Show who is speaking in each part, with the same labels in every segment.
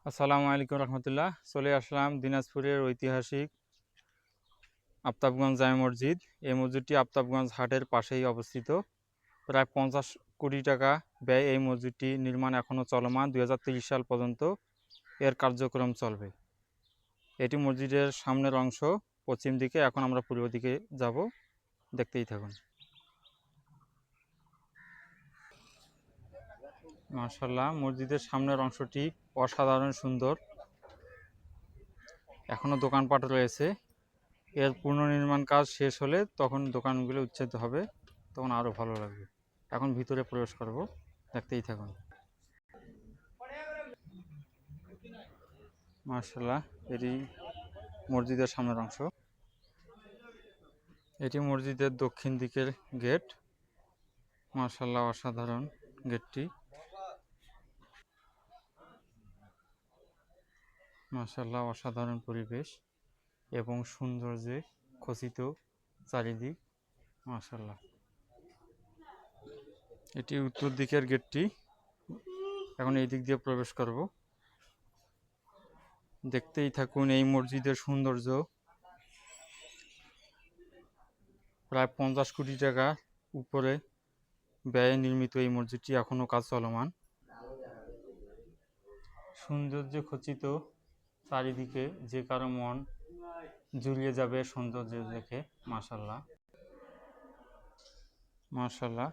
Speaker 1: আসসালামু আলাইকুম রহমতুল্লাহ। চলে আসলাম দিনাজপুরের ঐতিহাসিক আফতাবগঞ্জ জামে মসজিদ। এই মসজিদটি আফতাবগঞ্জ হাটের পাশেই অবস্থিত। প্রায় 50 কোটি টাকা ব্যয় এই মসজিদটি নির্মাণ এখনও চলমান। 2030 সাল পর্যন্ত এর কার্যক্রম চলবে। এটি মসজিদের সামনের অংশ, পশ্চিম দিকে। এখন আমরা পূর্ব দিকে যাব, দেখতেই থাকুন। মাশাআল্লাহ, মসজিদের সামনের অংশটি অসাধারণ সুন্দর। এখনও দোকানপাট রয়েছে। এর পুনর্নির্মাণ কাজ শেষ হলে তখন দোকানগুলো উচ্ছেদ হবে, তখন আরও ভালো লাগবে। এখন ভিতরে প্রবেশ করব, দেখতেই থাকুন। মাশাআল্লাহ, এটি মসজিদের সামনের অংশ। এটি মসজিদের দক্ষিণ দিকের গেট। মাশাআল্লাহ, অসাধারণ গেটটি। মাশাআল্লাহ, অসাধারণ পরিবেশ এবং সৌন্দর্যে খচিত চারিদিক। মাশাআল্লাহ, এটি উত্তর দিকের গেটটি। এখন এই দিক দিয়ে প্রবেশ করব, দেখতেই থাকুন এই মসজিদের সৌন্দর্য। প্রায় 50 কোটি টাকা উপরে ব্যয়ে নির্মিত এই মসজিদটি এখনও কাজ চলমান। সৌন্দর্যে খচিত চারিদিকে, যে কারো মন জুড়িয়ে যাবে সৌন্দর্য দেখে। মাশাআল্লাহ, মাশাআল্লাহ,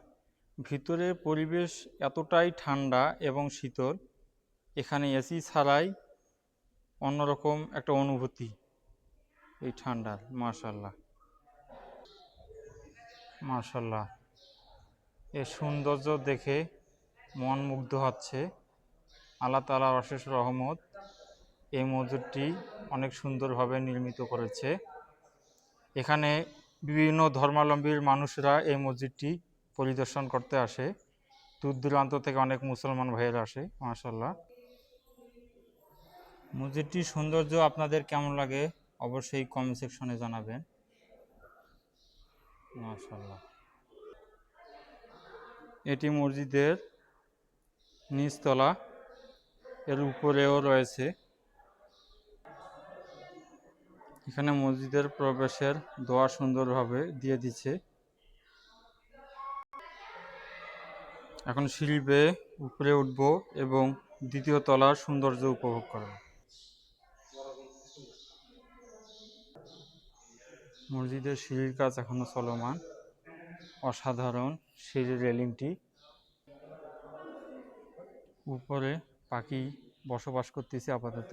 Speaker 1: ভিতরে পরিবেশ এতটাই ঠান্ডা এবং শীতল, এখানে এসি ছাড়াই অন্যরকম একটা অনুভূতি এই ঠান্ডার। মাশাআল্লাহ, মাশাআল্লাহ, এর সৌন্দর্য দেখে মন মুগ্ধ হচ্ছে। আল্লাহ তাআলার অশেষ রহমত, এই মসজিদটি অনেক সুন্দরভাবে নির্মিত করেছে। এখানে বিভিন্ন ধর্মাবলম্বীর মানুষরা এই মসজিদটি পরিদর্শন করতে আসে। দূর দূরান্ত থেকে অনেক মুসলমান ভাইয়েরা আসে। মাশাআল্লাহ, মসজিদটির সৌন্দর্য আপনাদের কেমন লাগে অবশ্যই কমেন্ট সেকশনে জানাবেন। মাশাআল্লাহ, এটি মসজিদের নিচতলা, এর উপরেও রয়েছে। এখানে মসজিদের প্রবেশের দোয়া সুন্দরভাবে দিয়ে দিচ্ছে। এখন সিঁড়ি বেয়ে উপরে উঠব এবং দ্বিতীয় তলার সৌন্দর্য উপভোগ করব। মসজিদের সিঁড়ির কাজ এখনো চলমান। অসাধারণ সিঁড়ির রেলিংটি। উপরে পাখি বসবাস করতেছে আপাতত,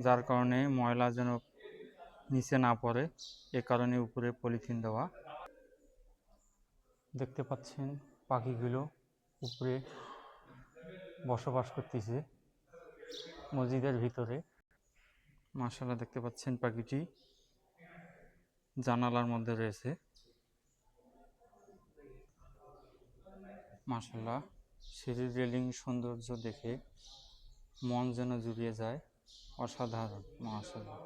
Speaker 1: যার কারণে ময়লা যেন নিচে না পড়ে, এ কারণে উপরে পলিথিন দেওয়া। দেখতে পাচ্ছেন পাখিগুলো উপরে বসবাস করতেছে মসজিদের ভিতরে। মাশাআল্লাহ, দেখতে পাচ্ছেন পাখিটি জানালার মধ্যে রয়েছে। মাশাআল্লাহ, সিঁড়ির রেলিং সৌন্দর্য দেখে মন যেন জুড়িয়ে যায়। অসাধারণ। মাশাআল্লাহ,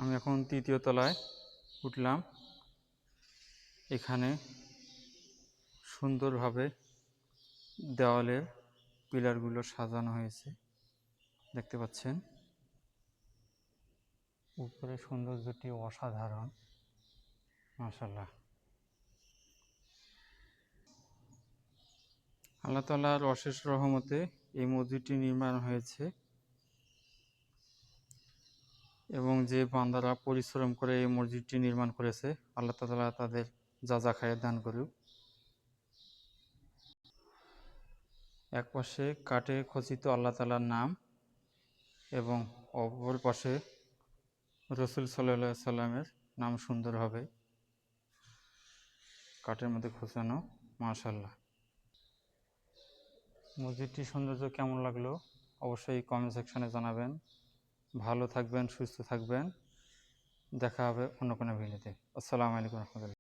Speaker 1: আমি এখন তৃতীয় তলায় উঠলাম। এখানে সুন্দরভাবে দেওয়ালের পিলারগুলো সাজানো হয়েছে, দেখতে পাচ্ছেন। উপরে সৌন্দর্যটি অসাধারণ। মাশাআল্লাহ, আল্লাহ তাআলার অশেষ রহমতে এই মসজিদটি নির্মাণ হয়েছে এবং যে বান্দারা পরিশ্রম করে এই মসজিদটি নির্মাণ করেছে, আল্লাহ তাআলা তাদের জাযা খায়ের দান করুক। এক পাশে কাঠে খচিত আল্লাহ তাআলার নাম এবং অপর পাশে রাসূল সাল্লাল্লাহু আলাইহি সাল্লামের নাম সুন্দরভাবে কাঠের মধ্যে খোঁচানো। মাশাআল্লাহ, মসজিদটির সৌন্দর্য কেমন লাগলো অবশ্যই কমেন্ট সেকশনে জানাবেন। ভালো থাকবেন, সুস্থ থাকবেন। দেখা হবে অন্য কোনো ভিডিওতে। আসসালামু আলাইকুম রহমতুল্লাহ।